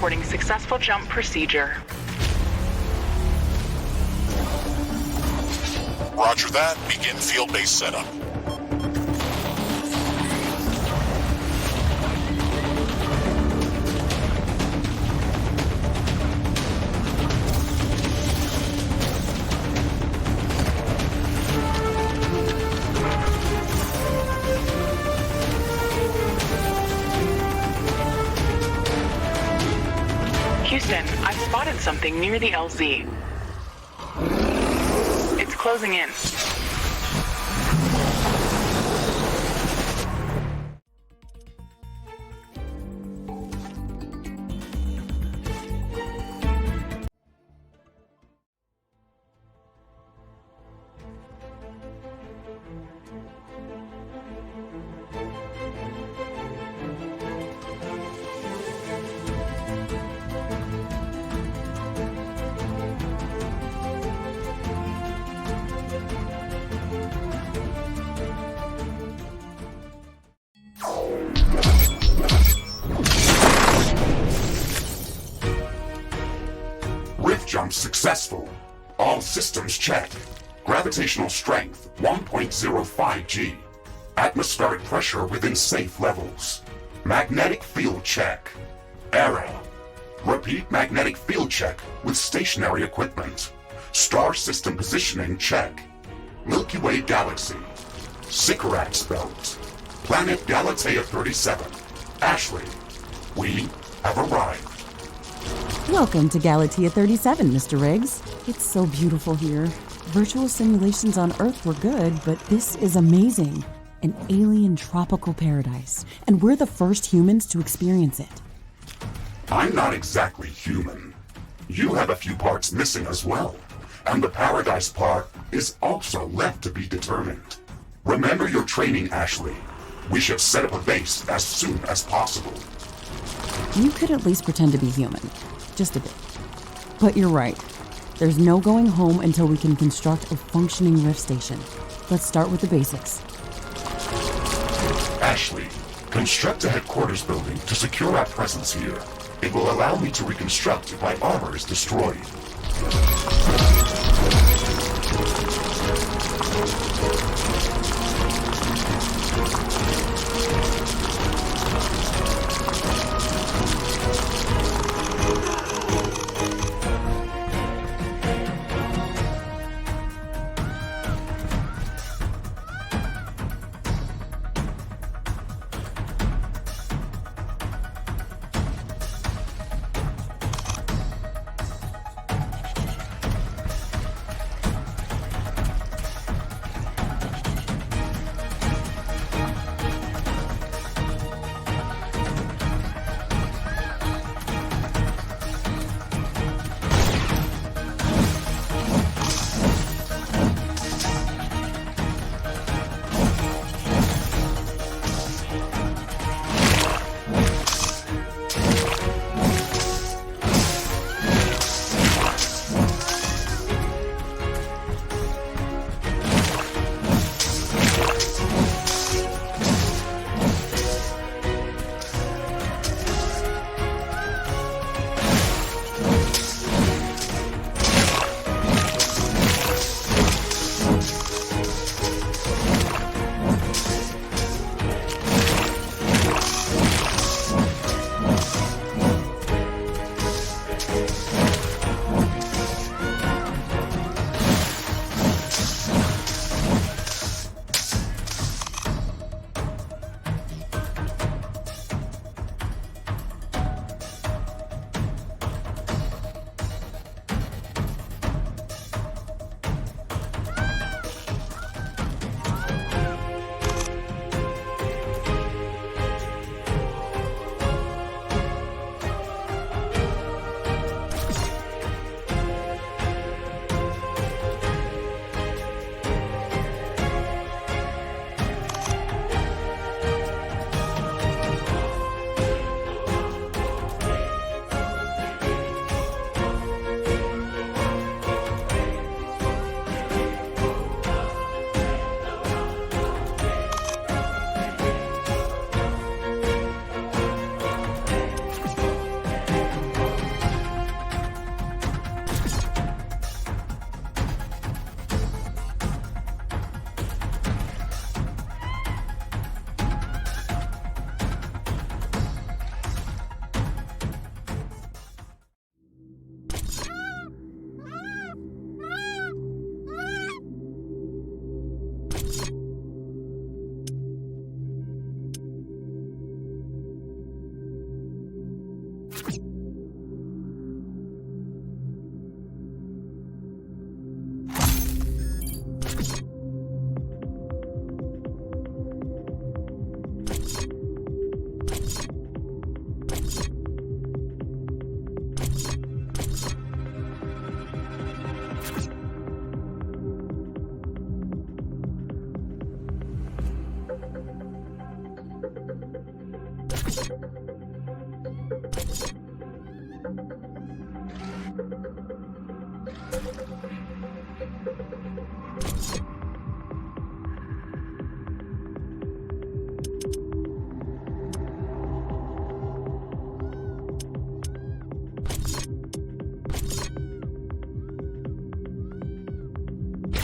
reporting successful jump procedure. Roger that. Begin field-based setup. Houston, I've spotted something near the LZ. It's closing in. Jump successful. All systems check. Gravitational strength 1.05 G. Atmospheric pressure within safe levels. Magnetic field check. Error. Repeat magnetic field check with stationary equipment. Star system positioning check. Milky Way galaxy. Sycorax belt. Planet Galatea 37. Ashley, we have arrived. Welcome to Galatea 37, Mr. Riggs. It's so beautiful here. Virtual simulations on Earth were good, but this is amazing. An alien tropical paradise, and we're the first humans to experience it. I'm not exactly human. You have a few parts missing as well, and the paradise part is also left to be determined. Remember your training, Ashley. We should set up a base as soon as possible. You could at least pretend to be human. Just a bit. But you're right. There's no going home until we can construct a functioning Rift station. Let's start with the basics. Ashley, construct a headquarters building to secure our presence here. It will allow me to reconstruct if my armor is destroyed.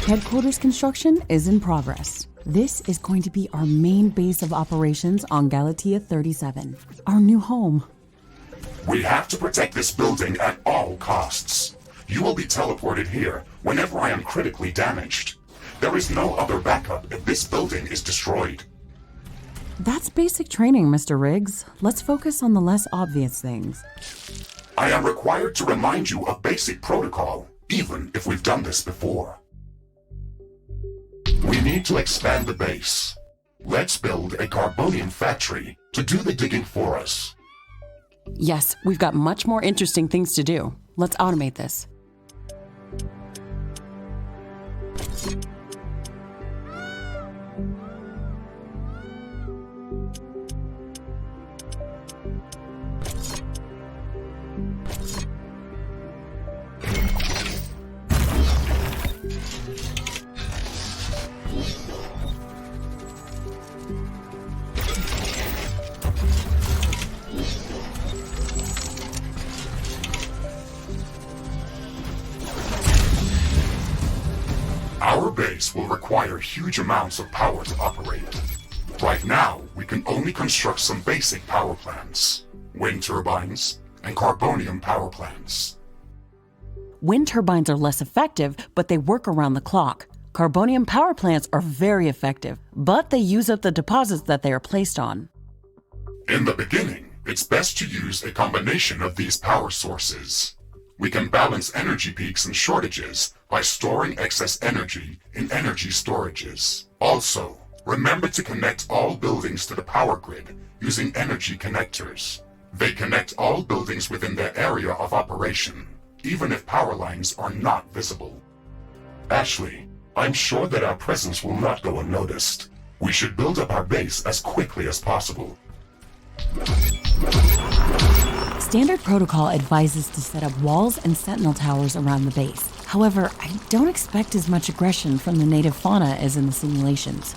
Headquarters construction is in progress. This is going to be our main base of operations on Galatea 37, our new home. We have to protect this building at all costs. You will be teleported here whenever I am critically damaged. There is no other backup if this building is destroyed. That's basic training, Mr. Riggs. Let's focus on the less obvious things. I am required to remind you of basic protocol, even if we've done this before. We need to expand the base. Let's build a carbonium factory to do the digging for us. Yes, we've got much more interesting things to do. Let's automate this. Our base will require huge amounts of power to operate. Right now, we can only construct some basic power plants, wind turbines, and carbonium power plants. Wind turbines are less effective, but they work around the clock. Carbonium power plants are very effective, but they use up the deposits that they are placed on. In the beginning, it's best to use a combination of these power sources. We can balance energy peaks and shortages by storing excess energy in energy storages. Also, remember to connect all buildings to the power grid using energy connectors. They connect all buildings within their area of operation, even if power lines are not visible. Ashley, I'm sure that our presence will not go unnoticed. We should build up our base as quickly as possible. Standard protocol advises to set up walls and sentinel towers around the base. However, I don't expect as much aggression from the native fauna as in the simulations.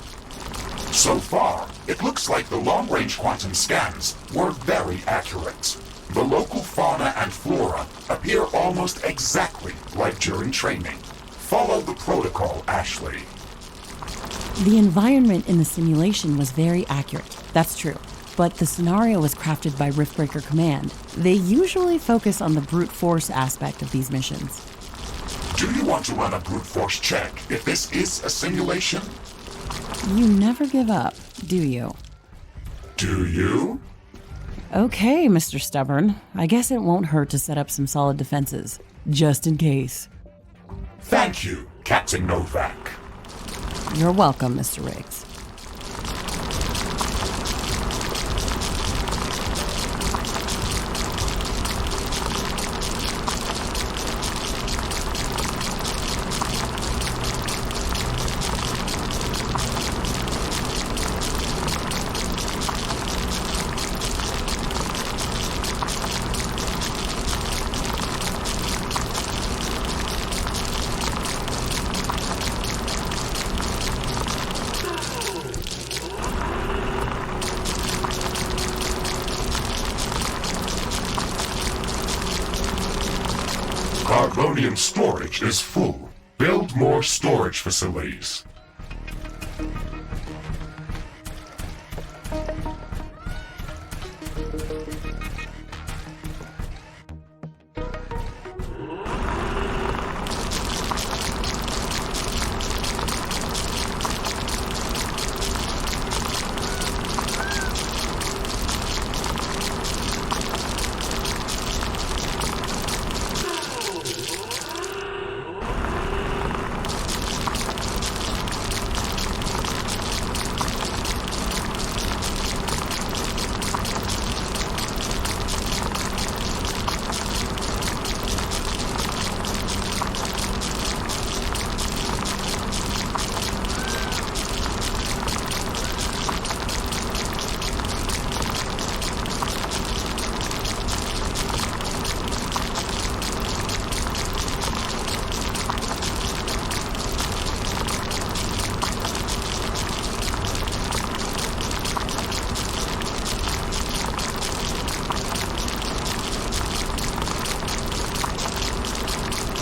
So far, it looks like the long-range quantum scans were very accurate. The local fauna and flora appear almost exactly like during training. Follow the protocol, Ashley. The environment in the simulation was very accurate, that's true. But the scenario was crafted by Riftbreaker Command. They usually focus on the brute force aspect of these missions. Do you want to run a brute force check if this is a simulation? You never give up, do you? Do you? Okay, Mr. Stubborn. I guess it won't hurt to set up some solid defenses, just in case. Thank you, Captain Novak. You're welcome, Mr. Riggs. Carbonium storage is full. Build more storage facilities.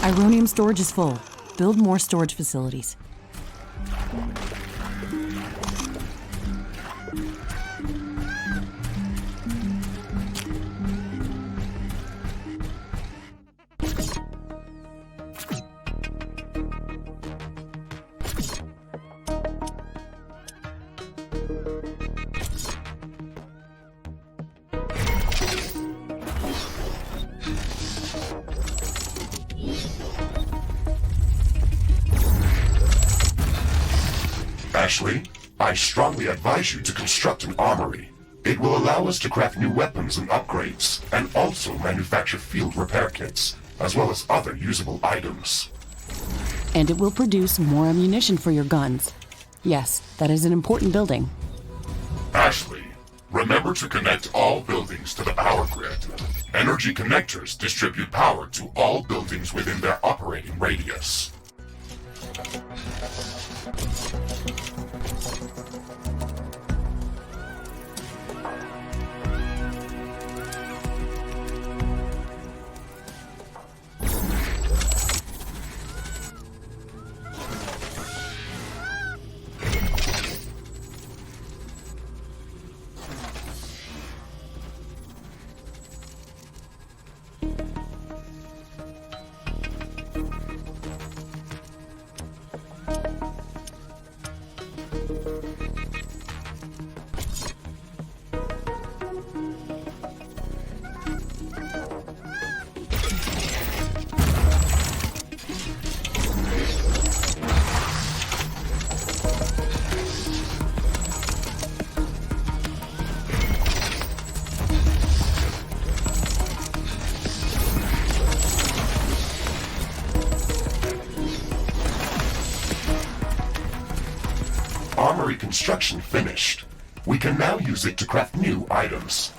Ironium storage is full. Build more storage facilities. Ashley, I strongly advise you to construct an armory. It will allow us to craft new weapons and upgrades, and also manufacture field repair kits, as well as other usable items. And it will produce more ammunition for your guns. Yes, that is an important building. Ashley, remember to connect all buildings to the power grid. Energy connectors distribute power to all buildings within their operating radius. Armory construction finished. We can now use it to craft new items.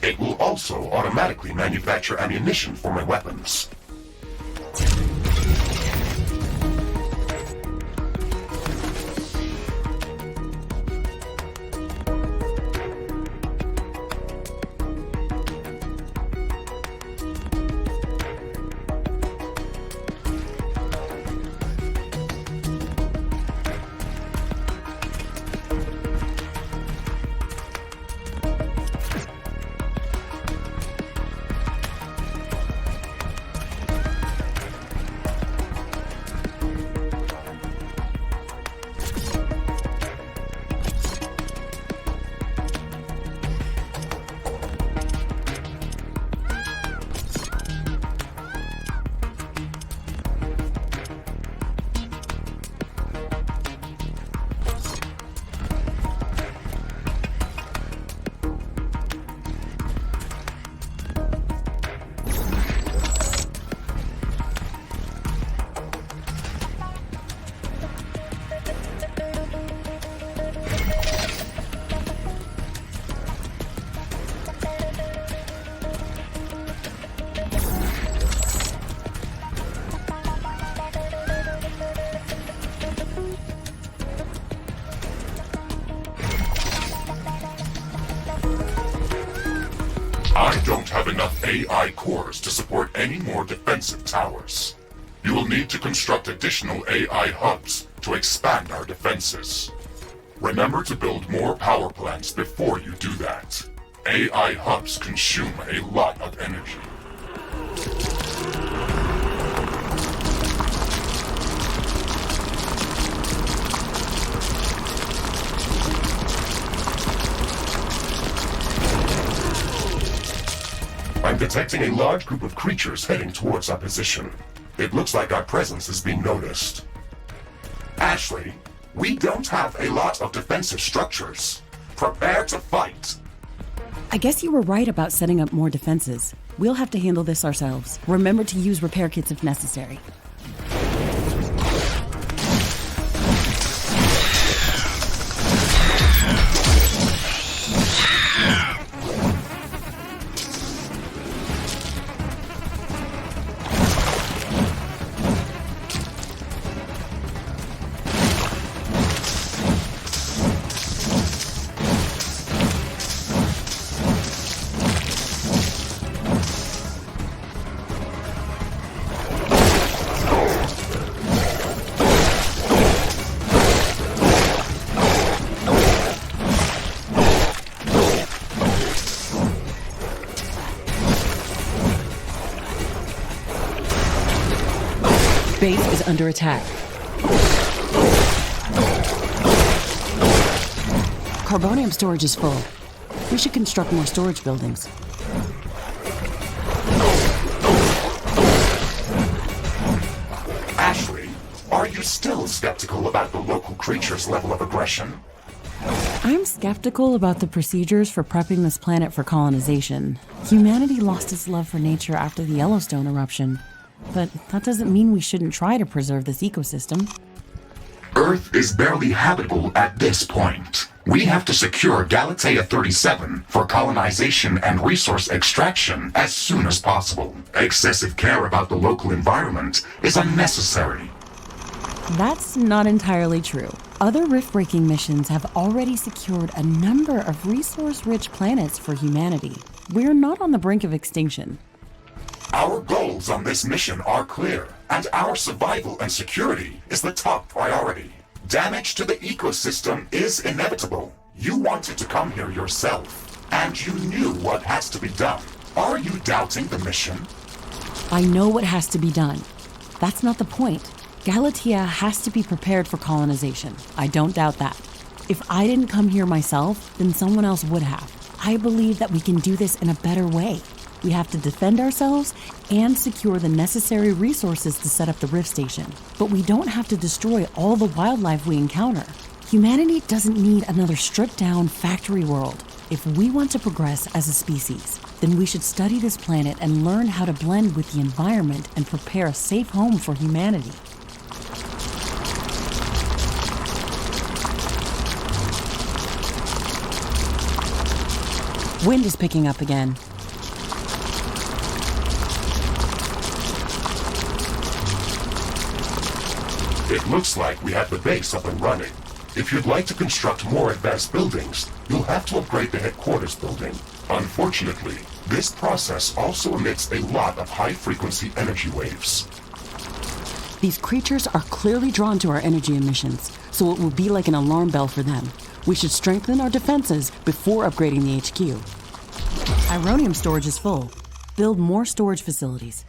It will also automatically manufacture ammunition for my weapons. I don't have enough AI cores to support any more defensive towers. You will need to construct additional AI hubs to expand our defenses. Remember to build more power plants before you do that. AI hubs consume a lot of energy. I'm detecting a large group of creatures heading towards our position. It looks like our presence is being noticed. Ashley, we don't have a lot of defensive structures. Prepare to fight. I guess you were right about setting up more defenses. We'll have to handle this ourselves. Remember to use repair kits if necessary. base is under attack. Carbonium storage is full. We should construct more storage buildings. Ashley, are you still skeptical about the local creature's level of aggression? I'm skeptical about the procedures for prepping this planet for colonization. Humanity lost its love for nature after the Yellowstone eruption. But that doesn't mean we shouldn't try to preserve this ecosystem. Earth is barely habitable at this point. We have to secure Galatea 37 for colonization and resource extraction as soon as possible. Excessive care about the local environment is unnecessary. That's not entirely true. Other rift-breaking missions have already secured a number of resource-rich planets for humanity. We're not on the brink of extinction. Our goals on this mission are clear, and our survival and security is the top priority. Damage to the ecosystem is inevitable. You wanted to come here yourself, and you knew what has to be done. Are you doubting the mission? I know what has to be done. That's not the point. Galatea has to be prepared for colonization. I don't doubt that. If I didn't come here myself, then someone else would have. I believe that we can do this in a better way. We have to defend ourselves and secure the necessary resources to set up the Rift Station. But we don't have to destroy all the wildlife we encounter. Humanity doesn't need another stripped-down factory world. If we want to progress as a species, then we should study this planet and learn how to blend with the environment and prepare a safe home for humanity. Wind is picking up again. It looks like we have the base up and running. If you'd like to construct more advanced buildings, you'll have to upgrade the headquarters building. Unfortunately, this process also emits a lot of high-frequency energy waves. These creatures are clearly drawn to our energy emissions, so it will be like an alarm bell for them. We should strengthen our defenses before upgrading the HQ. Ironium storage is full. Build more storage facilities.